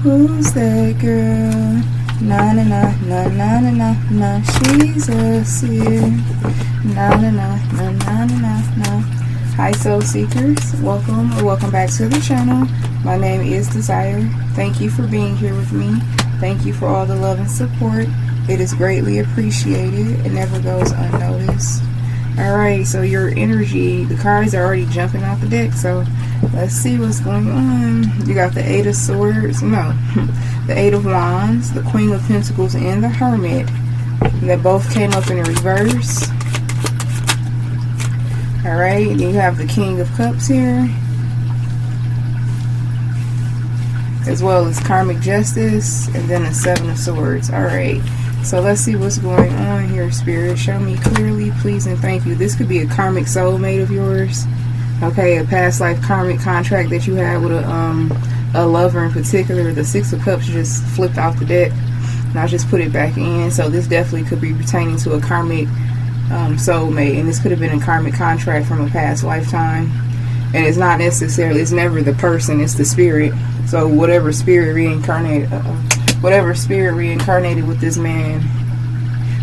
Who's that girl? Na na na na na na na na. She's a seer. Na na na na na na na. Hi soul seekers, welcome or welcome back to the channel. My name is Desire. Thank you for being here with me. Thank you for all the love and support. It is greatly appreciated. It never goes unnoticed. Alright, so your energy, the cards are already jumping out the deck, so let's see what's going on. You got the Eight of Swords, no, the Eight of Wands, the Queen of Pentacles, and the Hermit. That both came up in reverse. Alright, then you have the King of Cups here, as well as Karmic Justice, and then the Seven of Swords. Alright, so let's see what's going on here, Spirit. Show me clearly, please, and thank you. This could be a karmic soulmate of yours. Okay, a past life karmic contract that you had with a lover in particular. The Six of Cups just flipped off the deck, and I just put it back in. So this definitely could be pertaining to a karmic soulmate, and this could have been a karmic contract from a past lifetime. And it's not necessarily, it's never the person, it's the spirit. So whatever spirit reincarnated with this man,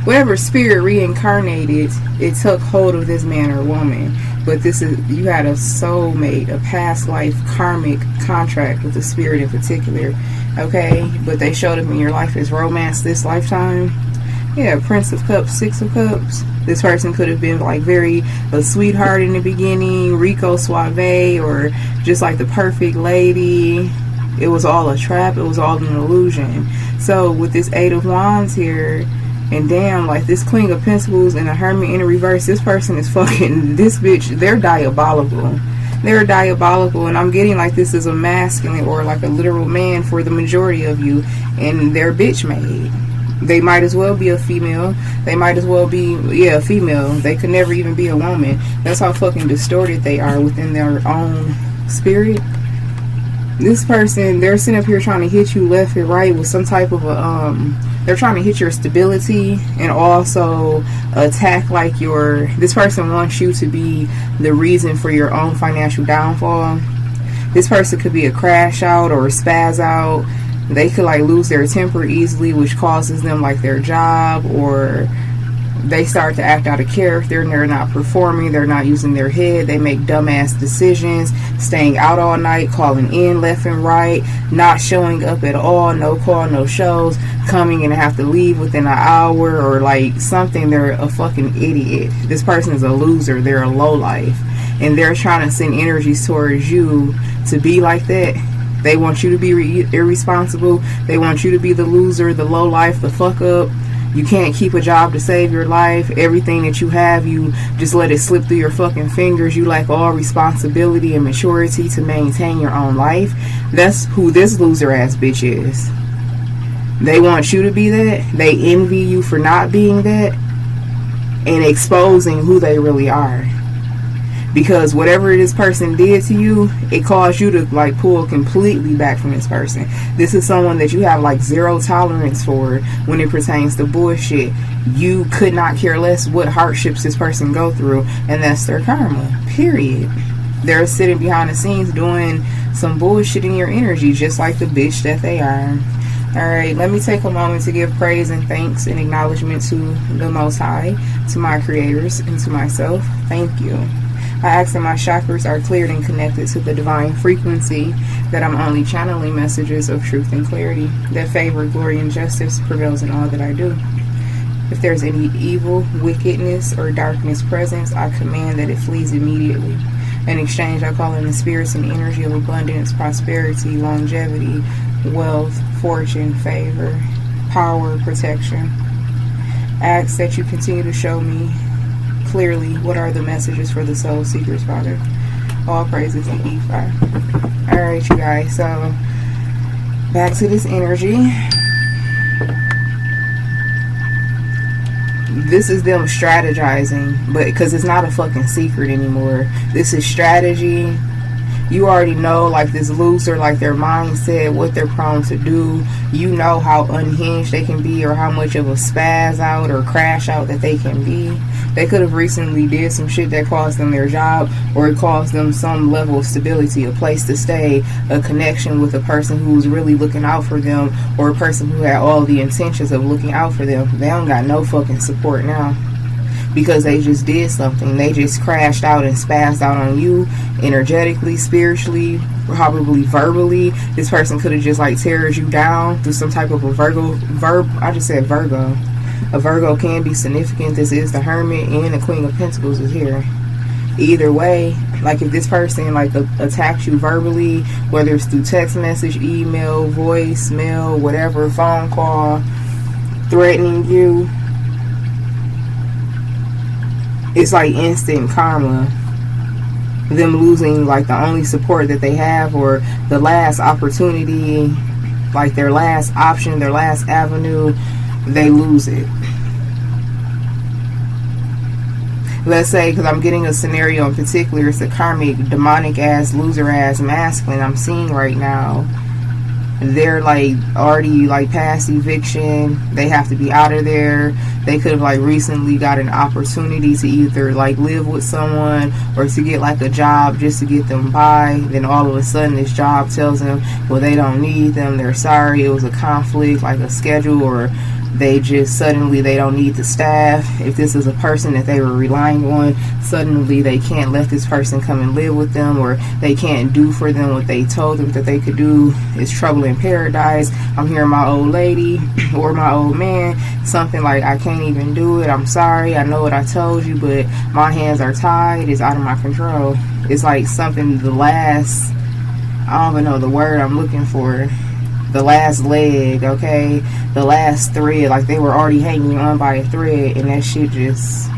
whatever spirit reincarnated, it took hold of this man or woman. But this is, you had a soulmate, a past life karmic contract with the spirit in particular. Okay, but they showed up in your life as romance this lifetime. Yeah, Prince of Cups, Six of Cups. This person could have been like a sweetheart in the beginning, Rico Suave, or just like the perfect lady. It was all a trap. It was all an illusion. So with this Eight of Wands here, and damn, like this Queen of Pentacles and the Hermit in the reverse, this person is fucking, this bitch, they're diabolical. They're diabolical, and I'm getting like this is a masculine or like a literal man for the majority of you, and they're bitch made. They might as well be a female. They might as well be, yeah, a female. They could never even be a woman. That's how fucking distorted they are within their own spirit. This person, they're sitting up here trying to hit you left and right with some type of a, they're trying to hit your stability and also attack like this person wants you to be the reason for your own financial downfall. This person could be a crash out or a spaz out. They could like lose their temper easily, which causes them like their job, or they start to act out of character and they're not performing, they're not using their head, they make dumbass decisions, staying out all night, calling in left and right, not showing up at all, no call, no shows, coming and have to leave within an hour or like something. They're a fucking idiot. This person is a loser, they're a lowlife, and they're trying to send energies towards you to be like that. They want you to be irresponsible. They want you to be the loser, the low life, the fuck up. You can't keep a job to save your life. Everything that you have, you just let it slip through your fucking fingers. You lack all responsibility and maturity to maintain your own life. That's who this loser ass bitch is. They want you to be that. They envy you for not being that and exposing who they really are. Because whatever this person did to you, it caused you to like pull completely back from this person. This is someone that you have like zero tolerance for when it pertains to bullshit. You could not care less what hardships this person go through, and that's their karma, period. They're sitting behind the scenes doing some bullshit in your energy, just like the bitch that they are. Alright, let me take a moment to give praise and thanks and acknowledgement to the Most High, to my creators, and to myself. Thank you. I ask that my chakras are cleared and connected to the divine frequency, that I'm only channeling messages of truth and clarity, that favor, glory, and justice prevails in all that I do. If there's any evil, wickedness, or darkness present, I command that it flees immediately. In exchange, I call in the spirits and energy of abundance, prosperity, longevity, wealth, fortune, favor, power, protection. I ask that you continue to show me clearly what are the messages for the soul seekers, Father. All praises to Ifa. Alright, you guys, so back to this energy. This is them strategizing, but because it's not a fucking secret anymore. This is strategy. You already know, like, this loser, like, their mindset, what they're prone to do. You know how unhinged they can be, or how much of a spaz out or crash out that they can be. They could have recently did some shit that cost them their job, or it cost them some level of stability, a place to stay, a connection with a person who's really looking out for them, or a person who had all the intentions of looking out for them. They don't got no fucking support now, because they just did something. They just crashed out and spazzed out on you, energetically, spiritually, probably verbally. This person could have just like tears you down through some type of a Virgo. A Virgo can be significant. This is the Hermit, and the Queen of Pentacles is here. Either way, like, if this person like attacks you verbally, whether it's through text message, email, voicemail, whatever, phone call, threatening you, it's like instant karma. Them losing like the only support that they have, or the last opportunity, like their last option, their last avenue, they lose it. Let's say, because I'm getting a scenario in particular, it's a karmic, demonic ass, loser ass masculine I'm seeing right now. They're like already like past eviction. They have to be out of there. They could have like recently got an opportunity to either like live with someone, or to get like a job just to get them by. Then all of a sudden this job tells them, well, they don't need them, they're sorry, it was a conflict, like a schedule, or they just suddenly they don't need the staff. If this is a person that they were relying on, suddenly they can't let this person come and live with them, or they can't do for them what they told them that they could do. It's trouble in paradise. I'm hearing my old lady or my old man, something like, I can't even do it, I'm sorry, I know what I told you, but my hands are tied, it's out of my control. It's like something, the last, I don't even know the word I'm looking for, the last leg, okay, the last thread, like they were already hanging on by a thread, and that shit just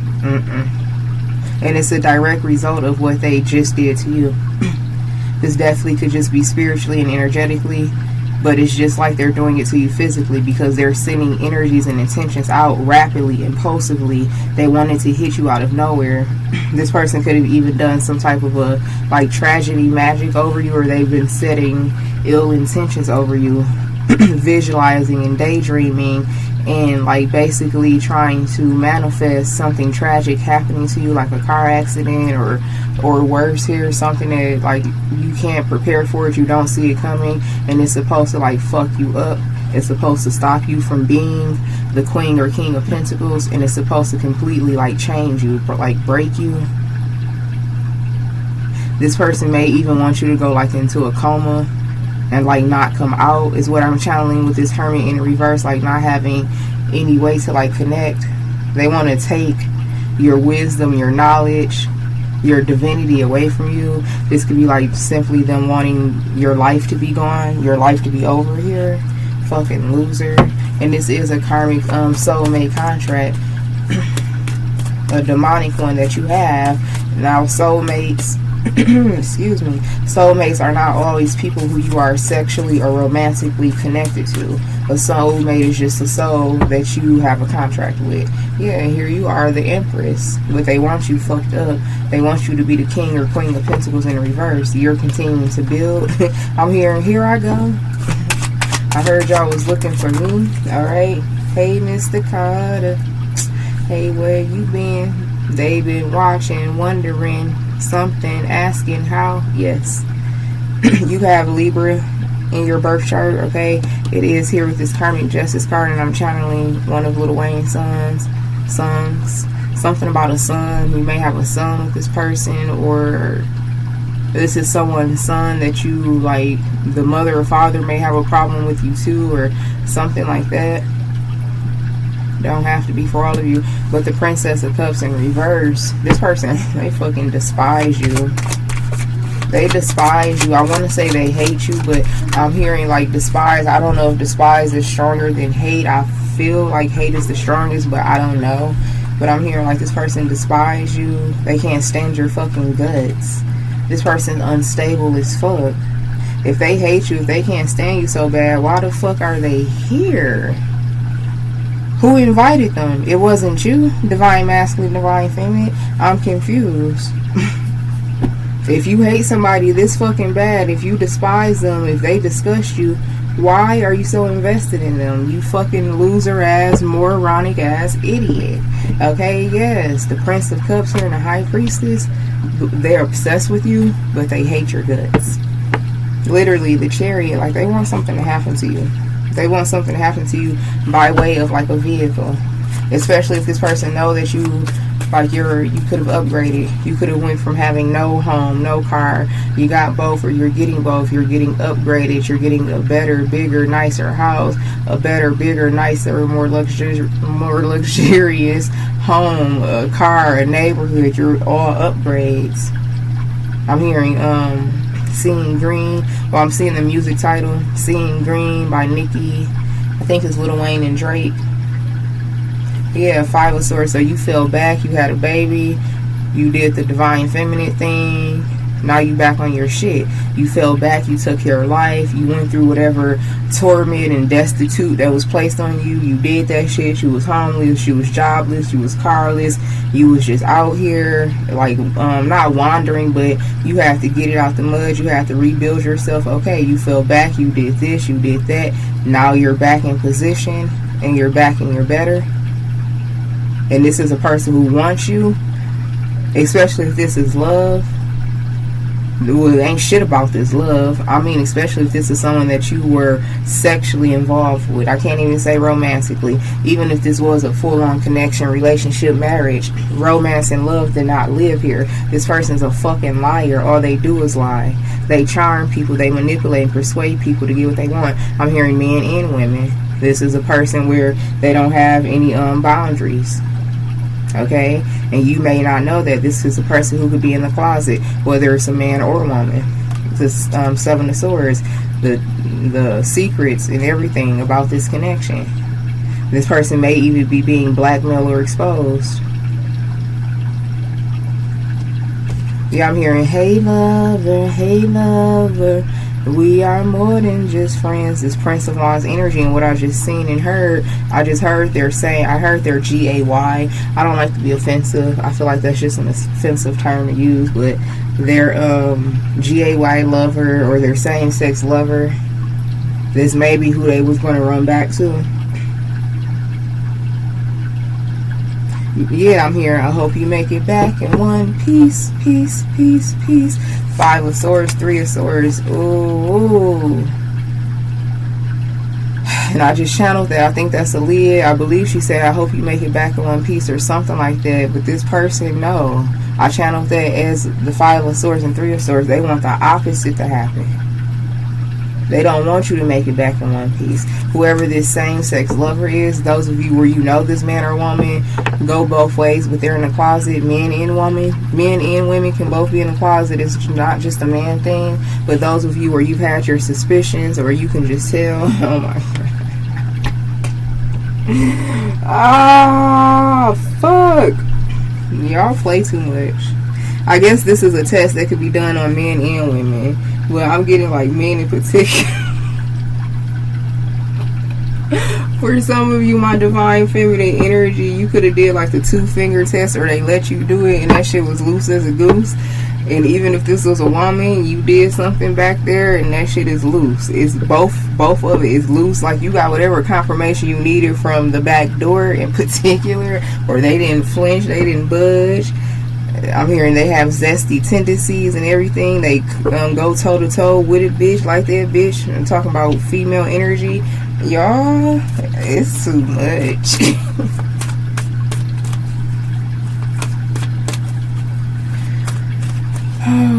and it's a direct result of what they just did to you. This definitely could just be spiritually and energetically, but it's just like they're doing it to you physically, because they're sending energies and intentions out rapidly, impulsively. They wanted to hit you out of nowhere. This person could have even done some type of a like tragedy magic over you, or they've been setting ill intentions over you, visualizing and daydreaming, and like basically trying to manifest something tragic happening to you, like a car accident, or worse here, something that like you can't prepare for it, you don't see it coming, and it's supposed to like fuck you up. It's supposed to stop you from being the Queen or King of Pentacles, and it's supposed to completely like change you, like break you. This person may even want you to go like into a coma and like not come out, is what I'm channeling with this Hermit in reverse, like not having any way to like connect. They want to take your wisdom, your knowledge, your divinity away from you. This could be like simply them wanting your life to be gone, your life to be over here. Fucking loser. And this is a karmic soulmate contract, a demonic one that you have. Now soulmates excuse me, soulmates are not always people who you are sexually or romantically connected to. A soulmate is just a soul that you have a contract with. Yeah, and here you are, the Empress, but they want you fucked up. They want you to be the King or Queen of Pentacles in reverse. You're continuing to build. I'm hearing, here I go. I heard y'all was looking for me. Alright. Hey, Mr. Carter. Hey, where you been? They been watching, wondering something, asking how. Yes. You have Libra in your birth chart, okay? It is here with this Karmic Justice card, and I'm channeling one of Lil Wayne's sons. Something about a son. You may have a son with this person, or this is someone's son that you like. The mother or father may have a problem with you too, or something like that. Don't have to be for all of you. But the Princess of Cups in reverse, this person, they fucking despise you. They despise you. I want to say they hate you, but I'm hearing like despise. I don't know if despise is stronger than hate. I feel like hate is the strongest, but I don't know. But I'm hearing like this person despise you. They can't stand your fucking guts. This person's unstable as fuck. If they hate you, if they can't stand you so bad, why the fuck are they here? Who invited them? It wasn't you, Divine Masculine, Divine Feminine. I'm confused. If you hate somebody this fucking bad, if you despise them, if they disgust you, why are you so invested in them? You fucking loser ass, moronic ass idiot. Okay, yes, the Prince of Cups here and the High Priestess, they're obsessed with you, but they hate your guts. Literally, the Chariot, like, they want something to happen to you. They want something to happen to you by way of, like, a vehicle. Especially if this person know that you, like, you could have upgraded. You could have went from having no home, no car. You got both, or you're getting both. You're getting upgraded. You're getting a better, bigger, nicer house. A better, bigger, nicer, more luxurious home, a car, a neighborhood. You're all upgrades. I'm hearing, Seeing Green. Well, I'm seeing the music title, Seeing Green by Nicki. I think it's Lil Wayne and Drake. Yeah, 5 of Swords. So you fell back, you had a baby, you did the divine feminine thing, now you back on your shit. You fell back, you took your life, you went through whatever torment and destitute that was placed on you. You did that shit. You was homeless, you was jobless, you was carless, you was just out here, like, not wandering, but you have to get it out the mud. You have to rebuild yourself. Okay, you fell back, you did this, you did that. Now you're back in position, and you're back and you're better. And this is a person who wants you, especially if this is love. Well, it ain't shit about this love. I mean, especially if this is someone that you were sexually involved with. I can't even say romantically. Even if this was a full-on connection, relationship, marriage, romance and love did not live here. This person's a fucking liar. All they do is lie. They charm people. They manipulate and persuade people to get what they want. I'm hearing men and women. This is a person where they don't have any boundaries. Okay, and you may not know that this is a person who could be in the closet, whether it's a man or a woman. This 7 of Swords, the secrets and everything about this connection. This person may even be being blackmailed or exposed. Yeah, I'm hearing, hey lover, we are more than just friends. This Prince of Wands energy, and what I just seen and heard, I heard their GAY. I don't like to be offensive. I feel like that's just an offensive term to use, but their GAY lover, or their same-sex lover, this may be who they was going to run back to. Yeah, I'm here. I hope you make it back in one piece, peace, peace, peace. 5 of Swords, 3 of Swords. Ooh. And I just channeled that. I think that's Aaliyah. I believe she said, I hope you make it back in one piece, or something like that. But this person, no. I channeled that as the 5 of Swords and 3 of Swords. They want the opposite to happen. They don't want you to make it back in one piece. Whoever this same-sex lover is, those of you where you know this man or woman, go both ways, but they're in the closet. Men and women can both be in the closet. It's not just a man thing. But those of you where you've had your suspicions, or you can just tell, oh my God. Ah, fuck. Y'all play too much. I guess this is a test that could be done on men and women. Well, I'm getting like men in particular. For some of you, my divine feminine energy, you could have did like the 2-finger test, or they let you do it and that shit was loose as a goose. And even if this was a woman, you did something back there and that shit is loose. It's both of it is loose. Like, you got whatever confirmation you needed from the back door in particular, or they didn't flinch, they didn't budge. I'm hearing they have zesty tendencies and everything. They go toe to toe with it, bitch, like that, bitch. I'm talking about female energy. Y'all, it's too much.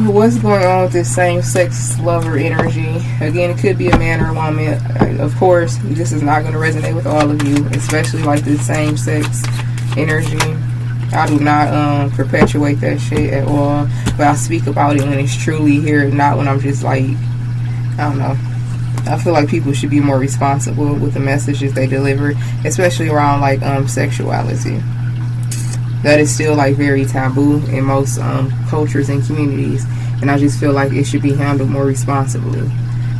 What's going on with this same-sex lover energy? Again, it could be a man or a woman. Of course, this is not going to resonate with all of you, especially like this same-sex energy. I do not perpetuate that shit at all, but I speak about it when it's truly here, not when I'm just like, I don't know. I feel like people should be more responsible with the messages they deliver, especially around like sexuality. That is still like very taboo in most cultures and communities, and I just feel like it should be handled more responsibly.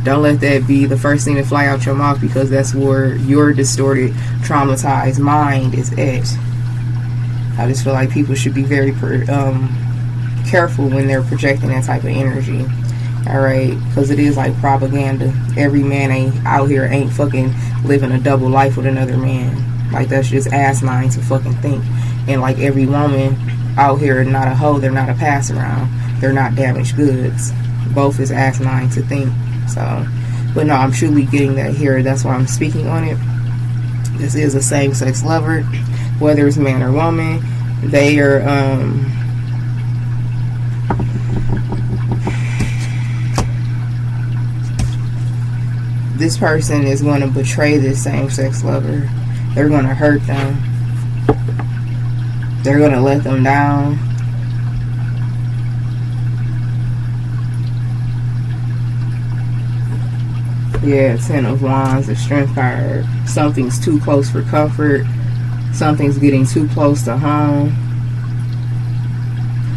Don't let that be the first thing to fly out your mouth, because that's where your distorted, traumatized mind is at. I just feel like people should be very careful when they're projecting that type of energy. Alright, because it is like propaganda. Every man out here ain't fucking living a double life with another man. Like, that's just asinine to fucking think. And like, every woman out here not a hoe, they're not a pass around, they're not damaged goods. Both is asinine to think. So, but no, I'm truly getting that here. That's why I'm speaking on it. This is a same-sex lover, whether it's man or woman. They are this person is going to betray this same-sex lover. They're going to hurt them. They're going to let them down. Yeah, Ten of Wands, the Strength card. Something's too close for comfort. Something's getting too close to home.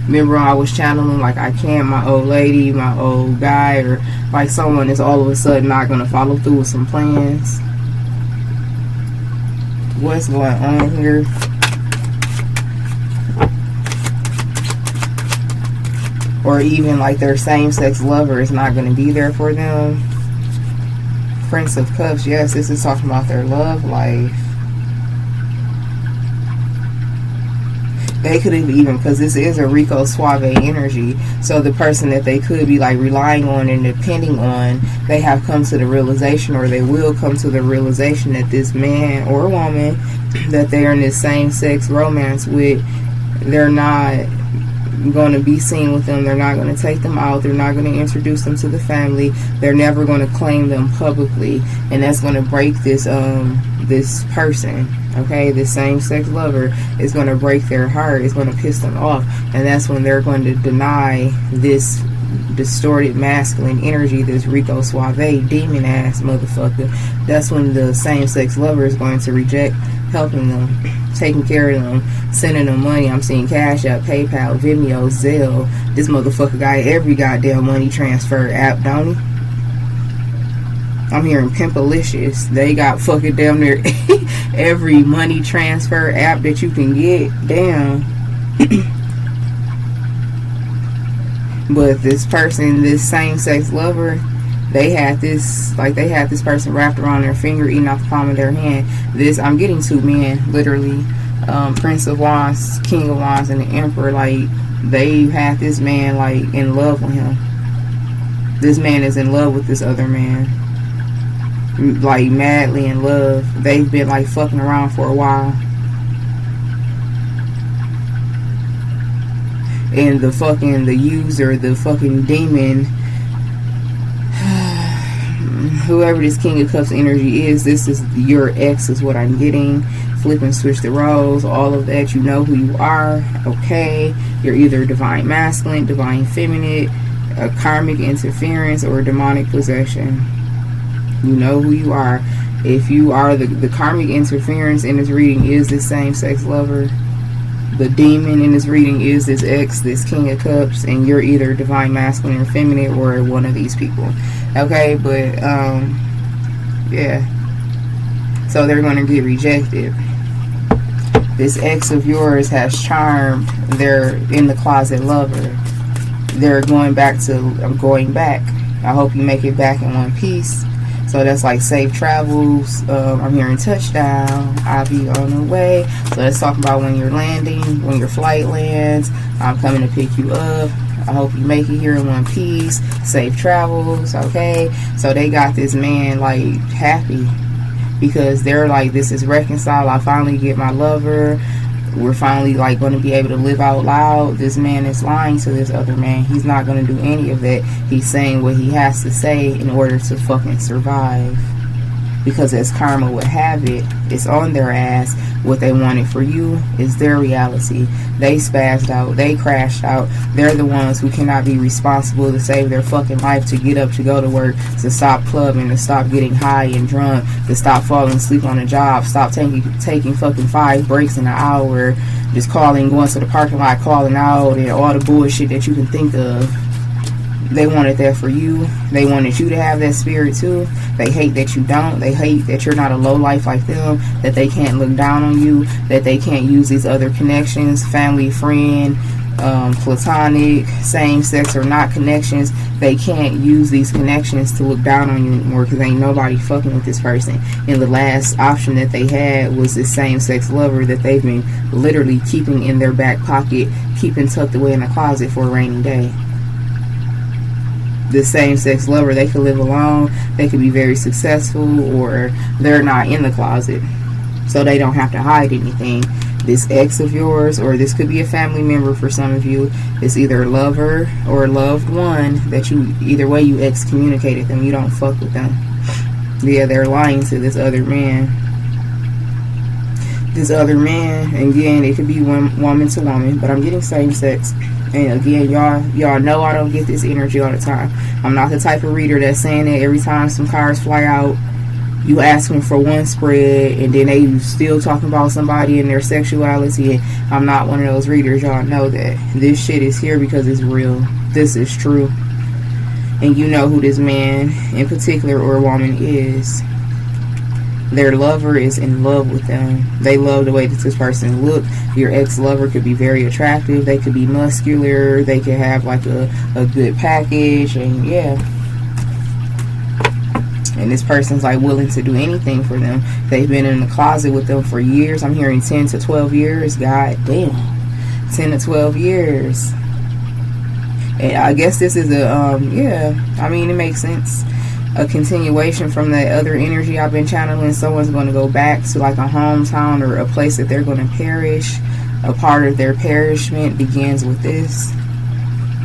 Remember, I was channeling like I can't, my old lady, my old guy, or like someone is all of a sudden not going to follow through with some plans. What's going on here? Or even like their same-sex lover is not going to be there for them. Prince of Cups, yes, this is talking about their love life. They could have even, because this is a Rico Suave energy, so the person that they could be like relying on and depending on, they have come to the realization, or they will come to the realization, that this man or woman that they're in this same-sex romance with, they're not going to be seen with them. They're not going to take them out. They're not going to introduce them to the family. They're never going to claim them publicly, and that's going to break this this person. Okay, this same-sex lover is going to break their heart. It's going to piss them off, and that's when they're going to deny this distorted masculine energy, this Rico Suave demon ass motherfucker. That's when the same-sex lover is going to reject helping them, taking care of them, sending them money. I'm seeing Cash App, PayPal, Vimeo, Zelle. This motherfucker got every goddamn money transfer app, don't he? I'm hearing Pimpalicious. They got fucking damn near every money transfer app that you can get. Damn. But this person, this same-sex lover, they had this person wrapped around their finger, eating off the palm of their hand. This, I'm getting two men, literally. Prince of Wands, King of Wands, and the Emperor. Like, they had this man, like, in love with him. This man is in love with this other man. Like, madly in love. They've been, like, fucking around for a while. And the user, the fucking demon, whoever this King of Cups energy is, this is your ex, is what I'm getting. Flip and switch the roles, all of that. You know who you are, okay? You're either divine masculine, divine feminine, a karmic interference, or a demonic possession. You know who you are. If you are the karmic interference in this reading is this same-sex lover. The demon in this reading is this ex, this King of Cups, and you're either divine masculine or feminine, or one of these people. Okay, but yeah. So they're going to get rejected. This ex of yours has charmed their in the closet lover. They're going back to, I'm going back. I hope you make it back in one piece. So that's like safe travels. I'm hearing touchdown. I'll be on the way. So let's talk about when you're landing, when your flight lands. I'm coming to pick you up. I hope you make it here in one piece. Safe travels, okay? So they got this man like happy because they're like, this is reconciled. I finally get my lover. We're finally like going to be able to live out loud. This man is lying to this other man. He's not going to do any of that. He's saying what he has to say in order to fucking survive. Because as karma would have it, it's on their ass. What they wanted for you is their reality. They spazzed out. They crashed out. They're the ones who cannot be responsible to save their fucking life, to get up, to go to work, to stop clubbing, to stop getting high and drunk, to stop falling asleep on a job, stop taking fucking 5 breaks in an hour, just calling, going to the parking lot, calling out, and all the bullshit that you can think of. They wanted that for you. They wanted you to have that spirit too. They hate that you don't. They hate that you're not a low life like them, that they can't look down on you, that they can't use these other connections, family, friend, platonic, same-sex or not connections, they can't use these connections to look down on you anymore because ain't nobody fucking with this person. And the last option that they had was this same-sex lover that they've been literally keeping in their back pocket, keeping tucked away in the closet for a rainy day. This same-sex lover, they could live alone, they could be very successful, or they're not in the closet, so they don't have to hide anything. This ex of yours, or this could be a family member for some of you, is either a lover or a loved one that you, either way, you excommunicated them. You don't fuck with them. Yeah, they're lying to this other man. This other man, again, it could be woman to woman, but I'm getting same-sex. And again, y'all know I don't get this energy all the time. I'm not the type of reader that's saying that every time some cards fly out, you ask them for one spread and then they still talking about somebody and their sexuality. And I'm not one of those readers. Y'all know that this shit is here because it's real. This is true. And you know who this man in particular or woman is. Their lover is in love with them. They love the way that this person look. Your ex-lover could be very attractive. They could be muscular. They could have like a good package. And yeah. And this person's like willing to do anything for them. They've been in the closet with them for years. I'm hearing 10 to 12 years. God damn. 10 to 12 years. And I guess this is a, yeah. I mean, it makes sense. A continuation from that other energy I've been channeling. Someone's going to go back to like a hometown or a place that they're going to perish. A part of their perishment begins with this.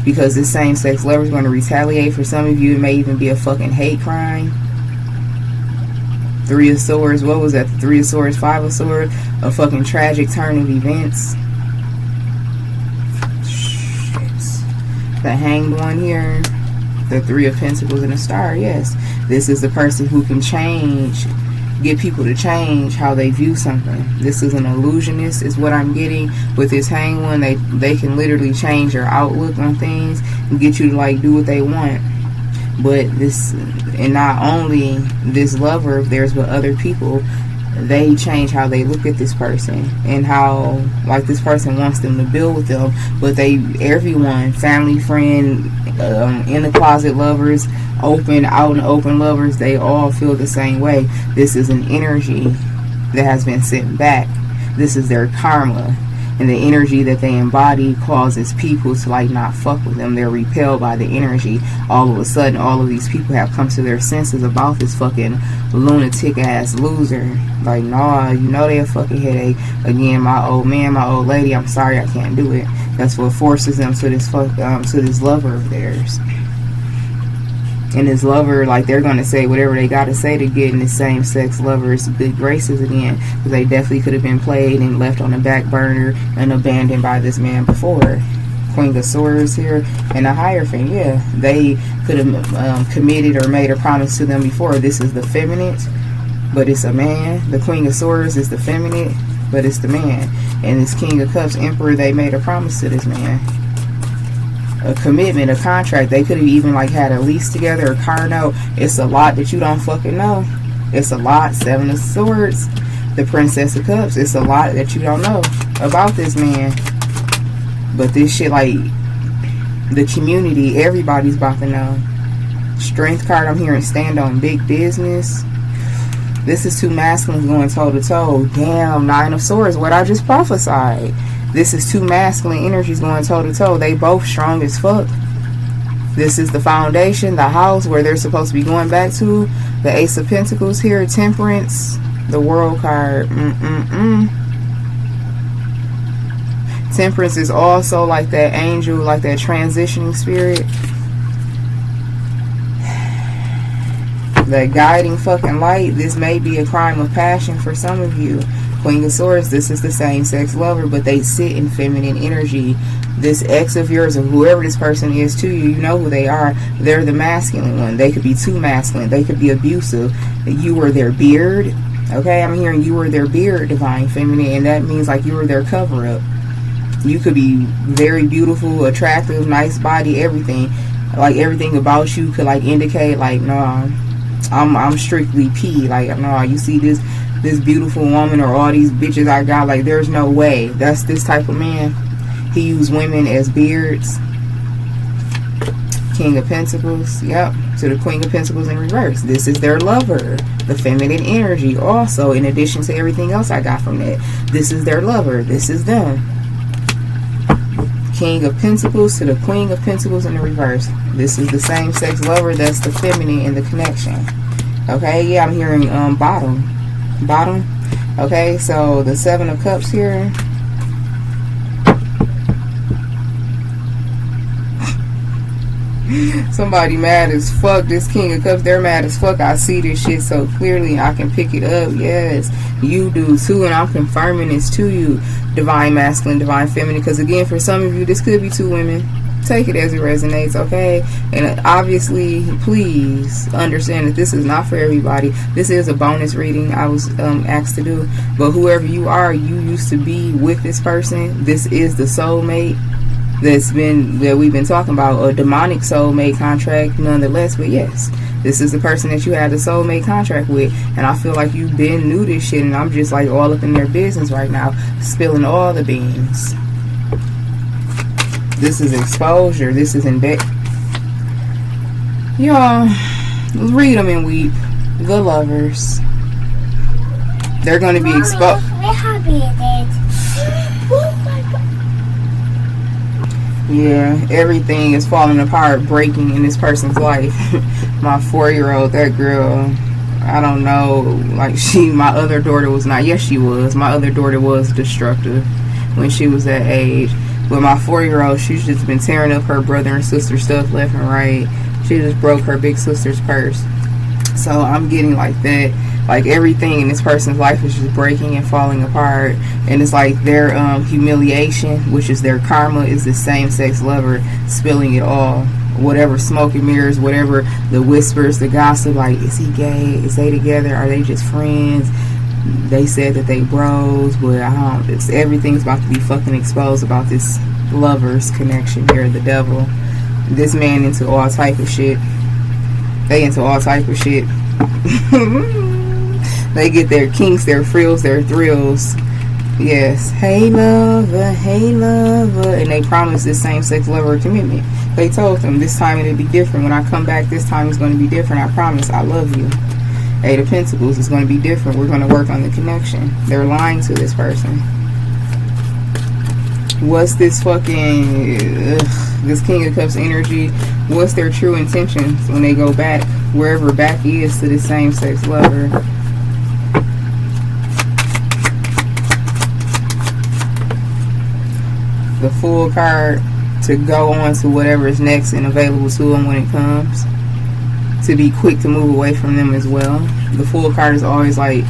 Because this same-sex lover is going to retaliate. For some of you, it may even be a fucking hate crime. Three of Swords, what was that? The Three of Swords, Five of Swords, a fucking tragic turn of events. Shit. The Hanged One here, the Three of Pentacles and a Star, yes. This is the person who can change, get people to change how they view something. This is an illusionist, is what I'm getting with this Hanged One. They can literally change your outlook on things and get you to like do what they want. But this, and not only this lover of theirs, but other people, they change how they look at this person and how like this person wants them to build with them. But everyone, family, friend, in the closet lovers, open, out and open lovers, they all feel the same way. This is an energy that has been sent back. This is their karma. And the energy that they embody causes people to like not fuck with them. They're repelled by the energy. All of a sudden, all of these people have come to their senses about this fucking lunatic ass loser. Like, nah, you know they a fucking headache. Again, my old man, my old lady, I'm sorry I can't do it. That's what forces them to this to this lover of theirs. And this lover, like, they're going to say whatever they got to say to get in the same-sex lover's good graces again. Because they definitely could have been played and left on the back burner and abandoned by this man before. Queen of Swords here and a Hierophant, yeah. They could have committed or made a promise to them before. This is the feminine, but it's a man. The Queen of Swords is the feminine, but it's the man. And this King of Cups, Emperor, they made a promise to this man. A commitment, a contract. They could have even like had a lease together, a car note. It's a lot that you don't fucking know. It's a lot. Seven of Swords, the Princess of Cups. It's a lot that you don't know about this man. But this shit, like, the community, everybody's about to know. Strength card, I'm hearing stand on big business. This is two masculines going toe to toe. Damn, Nine of Swords, what I just prophesied. This is two masculine energies going toe to toe. They both strong as fuck. This is the foundation, the house where they're supposed to be going back to. The Ace of Pentacles here, Temperance, the World card. Temperance is also like that angel, like that transitioning spirit. That guiding fucking light. This may be a crime of passion for some of you. Queen of Swords, this is the same-sex lover, but they sit in feminine energy. This ex of yours, or whoever this person is to you, you know who they are. They're the masculine one. They could be too masculine. They could be abusive. You were their beard. Okay, I'm hearing you were their beard, divine feminine, and that means like you were their cover-up. You could be very beautiful, attractive, nice body, everything. Like everything about you could like indicate like, no, I'm strictly P. Like, no, you see this beautiful woman or all these bitches I got, like, there's no way. That's this type of man. He used women as beards. King of Pentacles, yep, to the Queen of Pentacles in reverse. This is their lover, the feminine energy. Also, in addition to everything else I got from that, this is their lover. This is them. King of Pentacles to the Queen of Pentacles in the reverse. This is the same sex lover. That's the feminine in the connection. Okay, yeah, I'm hearing bottom. Okay, so the Seven of Cups here. Somebody mad as fuck. This King of Cups, they're mad as fuck. I see this shit so clearly. I can pick it up. Yes, you do too, and I'm confirming this to you. Divine masculine, divine feminine. Because again, for some of you, this could be two women. Take it as it resonates, okay? And obviously, please understand that this is not for everybody. This is a bonus reading I was asked to do. But whoever you are, you used to be with this person. This is the soulmate that we've been talking about, a demonic soulmate contract nonetheless. But yes, this is the person that you had the soulmate contract with, and I feel like you've been knew this shit, and I'm just like all up in their business right now, spilling all the beans. This is exposure. This is in bed. Y'all, read them and weep. The lovers, they're going to be exposed. Yeah, everything is falling apart, breaking in this person's life. My 4-year-old, that girl, I don't know, like my other daughter was not, yes she was, my other daughter was destructive when she was that age. But my 4-year-old, she's just been tearing up her brother and sister stuff left and right. She just broke her big sister's purse. So I'm getting like that. Like everything in this person's life is just breaking and falling apart. And it's like their humiliation, which is their karma, is the same sex lover spilling it all. Whatever smoke and mirrors, whatever the whispers, the gossip, like, is he gay? Is they together? Are they just friends? They said that they bros, but everything's about to be fucking exposed about this lovers connection here, the devil. This man into all type of shit. They into all type of shit. They get their kinks, their frills, their thrills. Yes. Hey lover, and they promised this same sex lover a commitment. They told them this time it'll be different. When I come back, this time it's going to be different. I promise. I love you. Eight of Pentacles is going to be different. We're going to work on the connection. They're lying to this person. What's this fucking this King of Cups energy? What's their true intentions when they go back, wherever back is, to the same sex lover? The Fool card, to go on to whatever is next and available to them when it comes. To be quick to move away from them as well. The Fool card is always like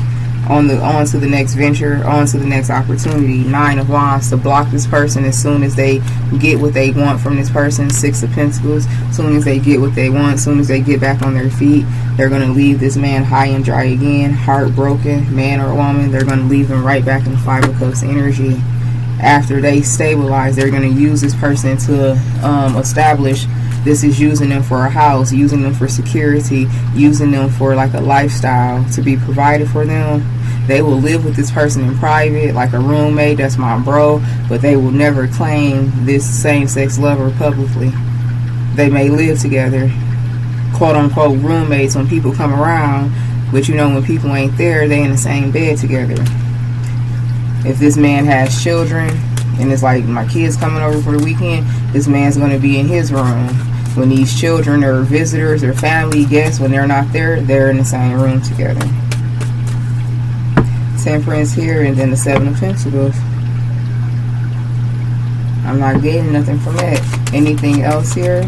on to the next venture, on to the next opportunity. 9 of Wands, to block this person as soon as they get what they want from this person. 6 of Pentacles, as soon as they get what they want, as soon as they get back on their feet, they're going to leave this man high and dry again, heartbroken, man or woman. They're going to leave him right back in the 5 of Cups energy. After they stabilize, they're going to use this person to establish. This is using them for a house, using them for security, using them for like a lifestyle to be provided for them. They will live with this person in private, like a roommate. That's my bro. But they will never claim this same-sex lover publicly. They may live together, quote-unquote roommates, when people come around. But you know, when people ain't there, they in the same bed together. If this man has children, and it's like, my kids coming over for the weekend, this man's going to be in his room. When these children are visitors or family guests, when they're not there, they're in the same room together. Temperance here, and then the 7 of Pentacles. I'm not getting nothing from that. Anything else here?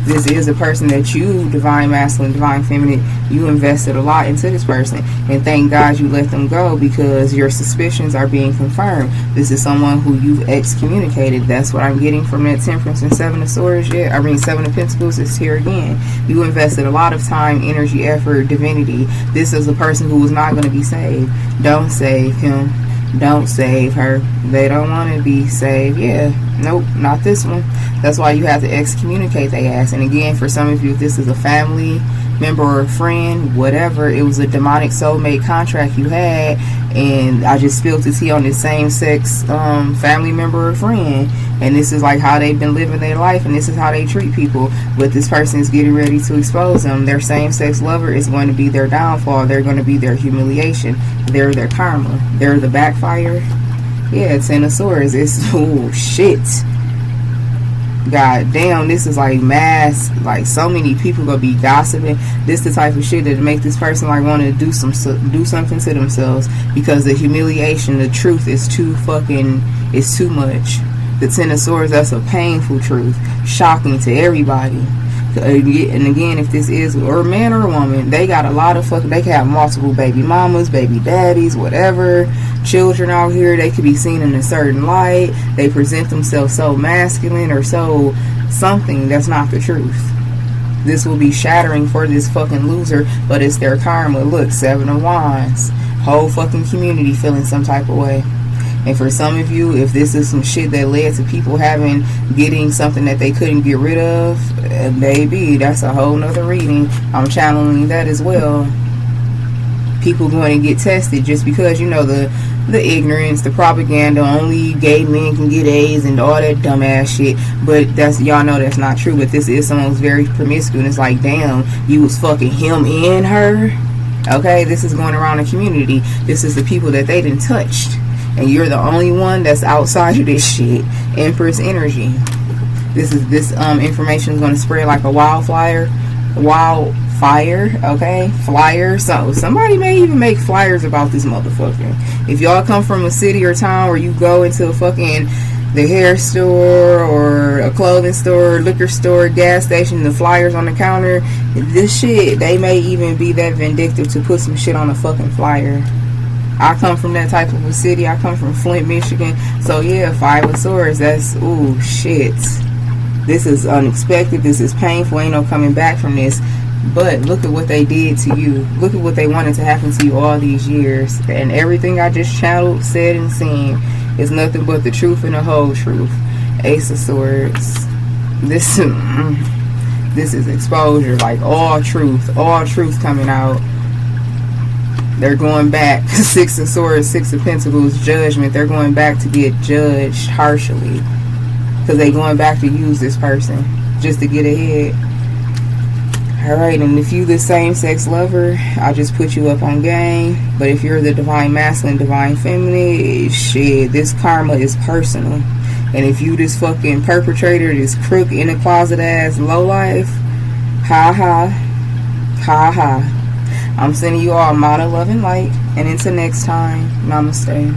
This is a person that you, divine masculine, divine feminine, you invested a lot into this person. And thank God you let them go, because your suspicions are being confirmed. This is someone who you've excommunicated. That's what I'm getting from that Temperance and 7 of Swords. 7 of Pentacles is here again. You invested a lot of time, energy, effort, divinity. This is a person who is not going to be saved. Don't save him. Don't save her. They don't want to be saved. Yeah. Nope, not this one. That's why you have to excommunicate their ass. And again, for some of you, if this is a family member or a friend, whatever, it was a demonic soulmate contract you had, and I just spilled the tea on this same-sex family member or friend, and this is like how they've been living their life, and this is how they treat people. But this person is getting ready to expose them. Their same-sex lover is going to be their downfall. They're going to be their humiliation. They're their karma. They're the backfire. Yeah, Ten of Swords. It's, oh shit, god damn, this is like mass, like so many people gonna be gossiping. This the type of shit that make this person like want to do something to themselves, because the humiliation, the truth is too fucking, it's too much. The Ten of Swords, that's a painful truth, shocking to everybody. And again, if this is or a man or a woman, they got a lot of fucking, they can have multiple baby mamas, baby daddies, whatever, children out here. They could be seen in a certain light. They present themselves so masculine or so something that's not the truth. This will be shattering for this fucking loser, but it's their karma. Look, Seven of Wands, whole fucking community feeling some type of way. And for some of you, if this is some shit that led to people getting something that they couldn't get rid of, baby, that's a whole nother reading. I'm channeling that as well. People going to get tested just because, you know, the ignorance, the propaganda, only gay men can get A's and all that dumbass shit. But that's, y'all know that's not true. But this is someone who's very promiscuous, and it's like, damn, you was fucking him and her. Okay, this is going around the community. This is the people that they done touched, and you're the only one that's outside of this shit. Empress energy. This information is going to spread like a wildfire, okay, flyer. So somebody may even make flyers about this motherfucker. If y'all come from a city or town where you go into a fucking the hair store or a clothing store, liquor store, gas station, the flyers on the counter, this shit, they may even be that vindictive to put some shit on a fucking flyer. I come from that type of a city. I come from Flint, Michigan. So yeah, Five of Swords, that's, ooh, shit. This is unexpected. This is painful. Ain't no coming back from this. But look at what they did to you. Look at what they wanted to happen to you all these years. And everything I just channeled, said, and seen is nothing but the truth and the whole truth. Ace of Swords. This is exposure. Like all truth coming out. They're going back. Six of Swords, Six of Pentacles, judgment. They're going back to get judged harshly, because they're going back to use this person just to get ahead. Alright, and if you the same-sex lover, I just put you up on game. But if you're the divine masculine, divine feminine, shit, this karma is personal. And if you this fucking perpetrator, this crook, in the closet ass lowlife, ha ha, ha ha. I'm sending you all amount of love and light. And until next time, namaste.